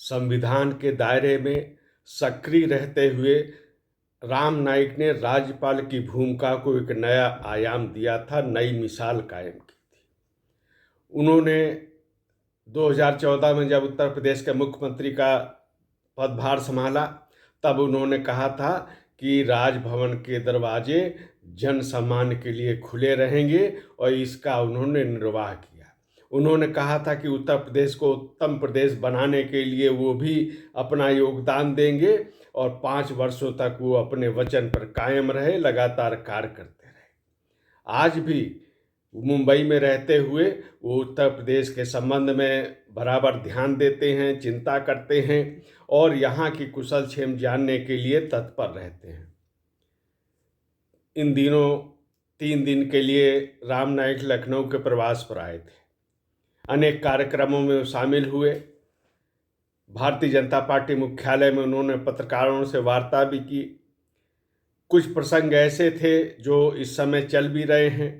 संविधान के दायरे में सक्रिय रहते हुए राम नाईक ने राज्यपाल की भूमिका को एक नया आयाम दिया था, नई मिसाल कायम की थी। उन्होंने 2014 में जब उत्तर प्रदेश के मुख्यमंत्री का पदभार संभाला, तब उन्होंने कहा था कि राजभवन के दरवाजे जन सम्मान के लिए खुले रहेंगे और इसका उन्होंने निर्वाह किया। उन्होंने कहा था कि उत्तर प्रदेश को उत्तम प्रदेश बनाने के लिए वो भी अपना योगदान देंगे और 5 वर्षों तक वो अपने वचन पर कायम रहे, लगातार कार्य करते रहे। आज भी मुंबई में रहते हुए वो उत्तर प्रदेश के संबंध में बराबर ध्यान देते हैं, चिंता करते हैं और यहाँ की कुशल क्षेम जानने के लिए तत्पर रहते हैं। इन दिनों 3 दिन के लिए राम नाईक लखनऊ के प्रवास पर आए थे। अनेक कार्यक्रमों में शामिल हुए। भारतीय जनता पार्टी मुख्यालय में उन्होंने पत्रकारों से वार्ता भी की। कुछ प्रसंग ऐसे थे जो इस समय चल भी रहे हैं।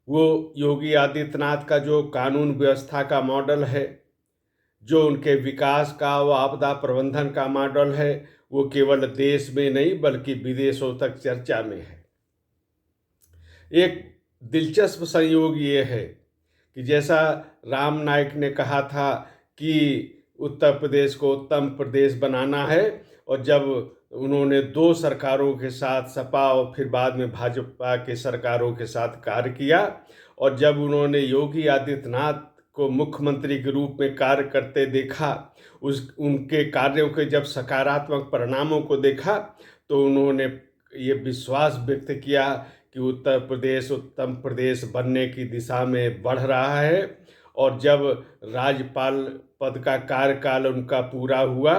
वो योगी आदित्यनाथ का जो कानून व्यवस्था का मॉडल है, जो उनके विकास का व आपदा प्रबंधन का मॉडल है, वो केवल देश में नहीं बल्कि विदेशों तक चर्चा में है। एक दिलचस्प संयोग ये है कि जैसा राम नाईक ने कहा था कि उत्तर प्रदेश को उत्तम प्रदेश बनाना है, और जब उन्होंने 2 सरकारों के साथ, सपा और फिर बाद में भाजपा के सरकारों के साथ कार्य किया, और जब उन्होंने योगी आदित्यनाथ को मुख्यमंत्री के रूप में कार्य करते देखा, उनके कार्यों के जब सकारात्मक परिणामों को देखा, तो उन्होंने ये विश्वास व्यक्त किया कि उत्तर प्रदेश उत्तम प्रदेश बनने की दिशा में बढ़ रहा है। और जब राज्यपाल पद का कार्यकाल उनका पूरा हुआ,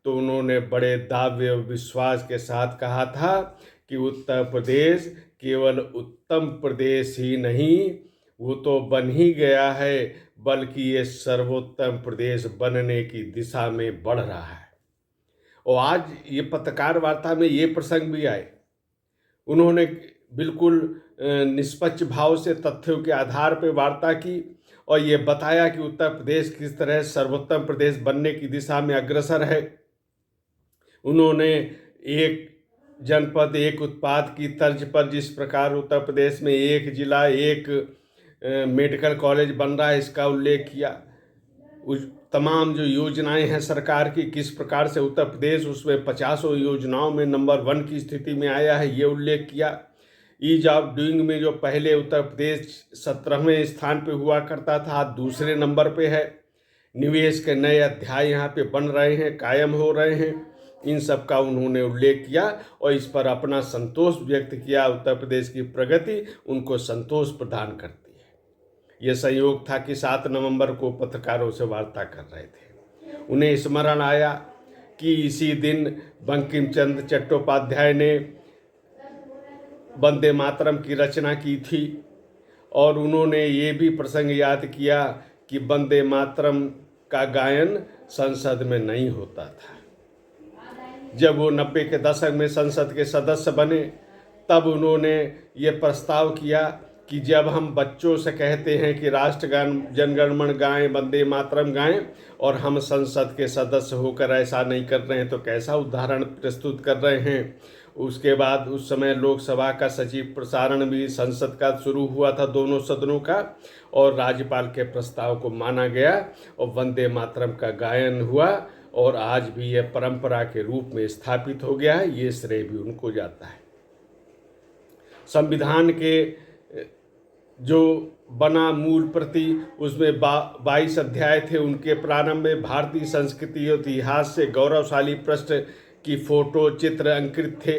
तो उन्होंने बड़े दावे और विश्वास के साथ कहा था कि उत्तर प्रदेश केवल उत्तम प्रदेश ही नहीं, वो तो बन ही गया है, बल्कि ये सर्वोत्तम प्रदेश बनने की दिशा में बढ़ रहा है। और आज ये पत्रकार वार्ता में ये प्रसंग भी आए। उन्होंने बिल्कुल निष्पक्ष भाव से तथ्यों के आधार पर वार्ता की और ये बताया कि उत्तर प्रदेश किस तरह सर्वोत्तम प्रदेश बनने की दिशा में अग्रसर है। उन्होंने एक जनपद एक उत्पाद की तर्ज पर जिस प्रकार उत्तर प्रदेश में एक जिला एक मेडिकल कॉलेज बन रहा है, इसका उल्लेख किया। उस तमाम जो योजनाएं हैं सरकार की, किस प्रकार से उत्तर प्रदेश उसमें 50 योजनाओं में नंबर 1 की स्थिति में आया है, ये उल्लेख किया। ईज ऑफ डूइंग में जो पहले उत्तर प्रदेश 17वें स्थान पे हुआ करता था, आज दूसरे नंबर पे है। निवेश के नए अध्याय यहाँ पे बन रहे हैं, कायम हो रहे हैं। इन सब का उन्होंने उल्लेख किया और इस पर अपना संतोष व्यक्त किया। उत्तर प्रदेश की प्रगति उनको संतोष प्रदान करती है। यह संयोग था कि 7 नवंबर को पत्रकारों से वार्ता कर रहे थे। उन्हें स्मरण आया कि इसी दिन बंकिम चंद्र चट्टोपाध्याय ने वंदे मातरम की रचना की थी और उन्होंने ये भी प्रसंग याद किया कि वंदे मातरम का गायन संसद में नहीं होता था। जब वो 90 के दशक में संसद के सदस्य बने, तब उन्होंने ये प्रस्ताव किया कि जब हम बच्चों से कहते हैं कि राष्ट्रगान जनगणमन गाएं, वंदे मातरम गाएं, और हम संसद के सदस्य होकर ऐसा नहीं कर रहे हैं, तो कैसा उदाहरण प्रस्तुत कर रहे हैं। उसके बाद उस समय लोकसभा का सचिव प्रसारण भी संसद का शुरू हुआ था, दोनों सदनों का, और राज्यपाल के प्रस्ताव को माना गया और वंदे मातरम का गायन हुआ और आज भी यह परंपरा के रूप में स्थापित हो गया है। ये श्रेय भी उनको जाता है। संविधान के जो बना मूल प्रति, उसमें 22 अध्याय थे। उनके प्रारंभ में भारतीय संस्कृति और इतिहास से गौरवशाली पृष्ठ की फोटो चित्र अंकित थे।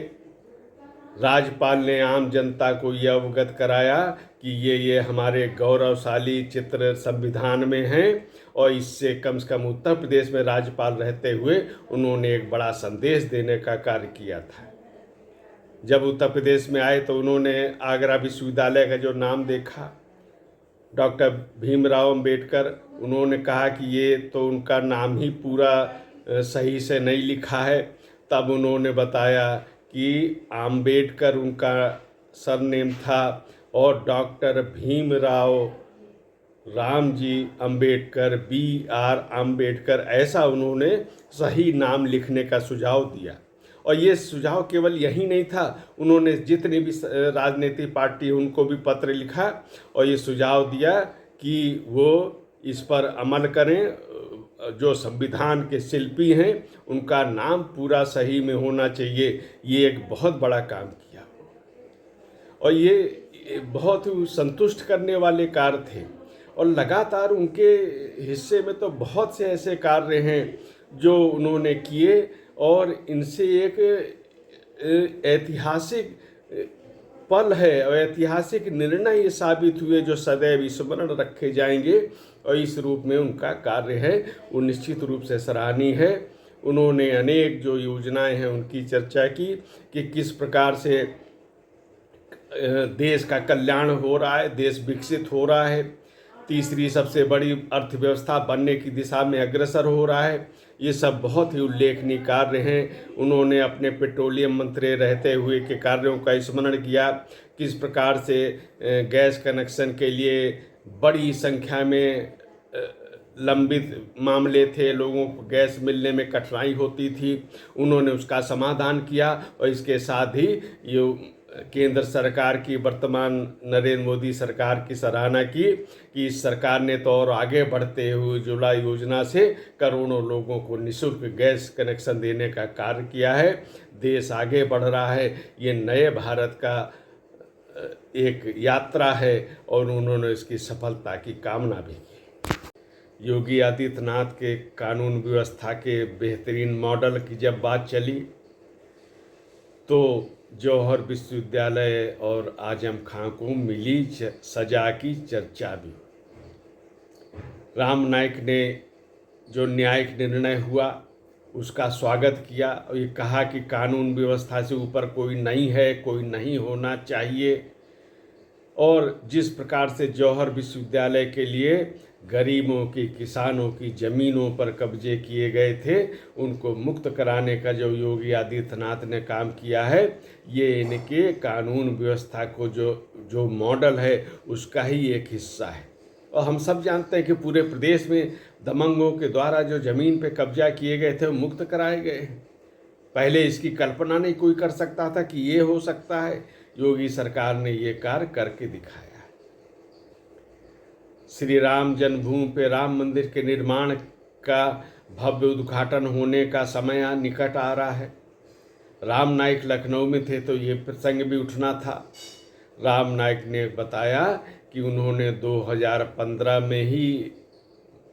राज्यपाल ने आम जनता को यह अवगत कराया कि ये हमारे गौरवशाली चित्र संविधान में हैं और इससे कम से कम उत्तर प्रदेश में राज्यपाल रहते हुए उन्होंने एक बड़ा संदेश देने का कार्य किया था। जब उत्तर प्रदेश में आए तो उन्होंने आगरा विश्वविद्यालय का जो नाम देखा, डॉक्टर भीमराव अंबेडकर, उन्होंने कहा कि ये तो उनका नाम ही पूरा सही से नहीं लिखा है। तब उन्होंने बताया कि अंबेडकर उनका सरनेम था और डॉक्टर भीमराव राम जी अंबेडकर, BR अम्बेडकर, ऐसा उन्होंने सही नाम लिखने का सुझाव दिया। और ये सुझाव केवल यही नहीं था, उन्होंने जितनी भी राजनीतिक पार्टी उनको भी पत्र लिखा और ये सुझाव दिया कि वो इस पर अमल करें। जो संविधान के शिल्पी हैं उनका नाम पूरा सही में होना चाहिए। ये एक बहुत बड़ा काम किया और ये बहुत ही संतुष्ट करने वाले कार्य थे। और लगातार उनके हिस्से में तो बहुत से ऐसे कार्य हैं जो उन्होंने किए और इनसे एक ऐतिहासिक पल है और ऐतिहासिक निर्णय ये साबित हुए जो सदैव स्मरण रखे जाएंगे। और इस रूप में उनका कार्य है वो निश्चित रूप से सराहनीय है। उन्होंने अनेक जो योजनाएं हैं उनकी चर्चा की कि किस प्रकार से देश का कल्याण हो रहा है, देश विकसित हो रहा है, तीसरी सबसे बड़ी अर्थव्यवस्था बनने की दिशा में अग्रसर हो रहा है। ये सब बहुत ही उल्लेखनीय कार्य हैं। उन्होंने अपने पेट्रोलियम मंत्री रहते हुए के कार्यों का स्मरण किया, किस प्रकार से गैस कनेक्शन के लिए बड़ी संख्या में लंबित मामले थे, लोगों को गैस मिलने में कठिनाई होती थी, उन्होंने उसका समाधान किया। और इसके साथ ही ये केंद्र सरकार की, वर्तमान नरेंद्र मोदी सरकार की सराहना की कि इस सरकार ने तो और आगे बढ़ते हुए उज्ज्वला योजना से करोड़ों लोगों को निःशुल्क गैस कनेक्शन देने का कार्य किया है। देश आगे बढ़ रहा है, ये नए भारत का एक यात्रा है और उन्होंने इसकी सफलता की कामना भी की। योगी आदित्यनाथ के कानून व्यवस्था के बेहतरीन मॉडल की जब बात चली तो जौहर विश्वविद्यालय और आजम खां को मिली सजा की चर्चा भी। राम नाईक ने जो न्यायिक निर्णय हुआ उसका स्वागत किया और ये कहा कि कानून व्यवस्था से ऊपर कोई नहीं है, कोई नहीं होना चाहिए। और जिस प्रकार से जौहर विश्वविद्यालय के लिए गरीबों की, किसानों की ज़मीनों पर कब्जे किए गए थे, उनको मुक्त कराने का जो योगी आदित्यनाथ ने काम किया है, ये इनके कानून व्यवस्था को जो मॉडल है उसका ही एक हिस्सा है। और हम सब जानते हैं कि पूरे प्रदेश में दबंगों के द्वारा जो ज़मीन पे कब्जा किए गए थे वो मुक्त कराए गए हैं। पहले इसकी कल्पना नहीं कोई कर सकता था कि ये हो सकता है। योगी सरकार ने ये कार्य करके दिखाया। श्री राम जन्मभूमि पे राम मंदिर के निर्माण का भव्य उद्घाटन होने का समय निकट आ रहा है। राम नाईक लखनऊ में थे तो ये प्रसंग भी उठना था। राम नाईक ने बताया कि उन्होंने 2015 में ही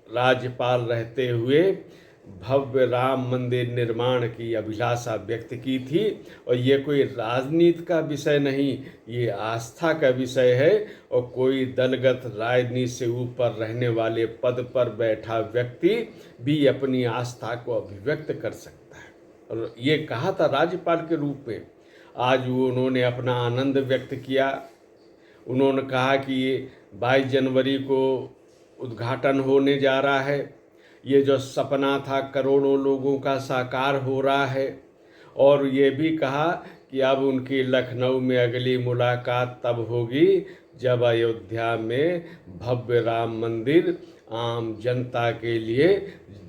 राज्यपाल रहते हुए भव्य राम मंदिर निर्माण की अभिलाषा व्यक्त की थी। और ये कोई राजनीति का विषय नहीं, ये आस्था का विषय है। और कोई दलगत राजनीति से ऊपर रहने वाले पद पर बैठा व्यक्ति भी अपनी आस्था को अभिव्यक्त कर सकता है। और ये कहा था राज्यपाल के रूप में। आज उन्होंने अपना आनंद व्यक्त किया। उन्होंने कहा कि ये 22 जनवरी को उद्घाटन होने जा रहा है। ये जो सपना था करोड़ों लोगों का साकार हो रहा है। और ये भी कहा कि अब उनकी लखनऊ में अगली मुलाकात तब होगी जब अयोध्या में भव्य राम मंदिर आम जनता के लिए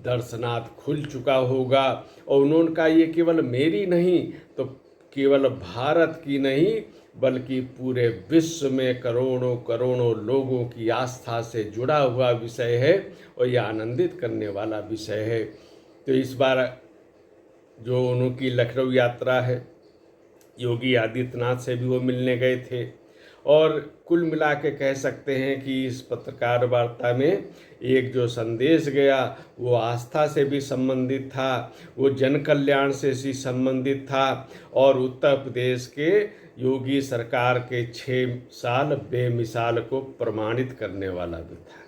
दर्शनार्थ खुल चुका होगा। और उन्होंने कहा ये केवल मेरी नहीं तो केवल भारत की नहीं बल्कि पूरे विश्व में करोड़ों करोड़ों लोगों की आस्था से जुड़ा हुआ विषय है और यह आनंदित करने वाला विषय है। तो इस बार जो उनकी लखनऊ यात्रा है, योगी आदित्यनाथ से भी वो मिलने गए थे। और कुल मिला के कह सकते हैं कि इस पत्रकार वार्ता में एक जो संदेश गया वो आस्था से भी संबंधित था, वो जन कल्याण से भी संबंधित था और उत्तर प्रदेश के योगी सरकार के 6 साल बेमिसाल को प्रमाणित करने वाला भी था।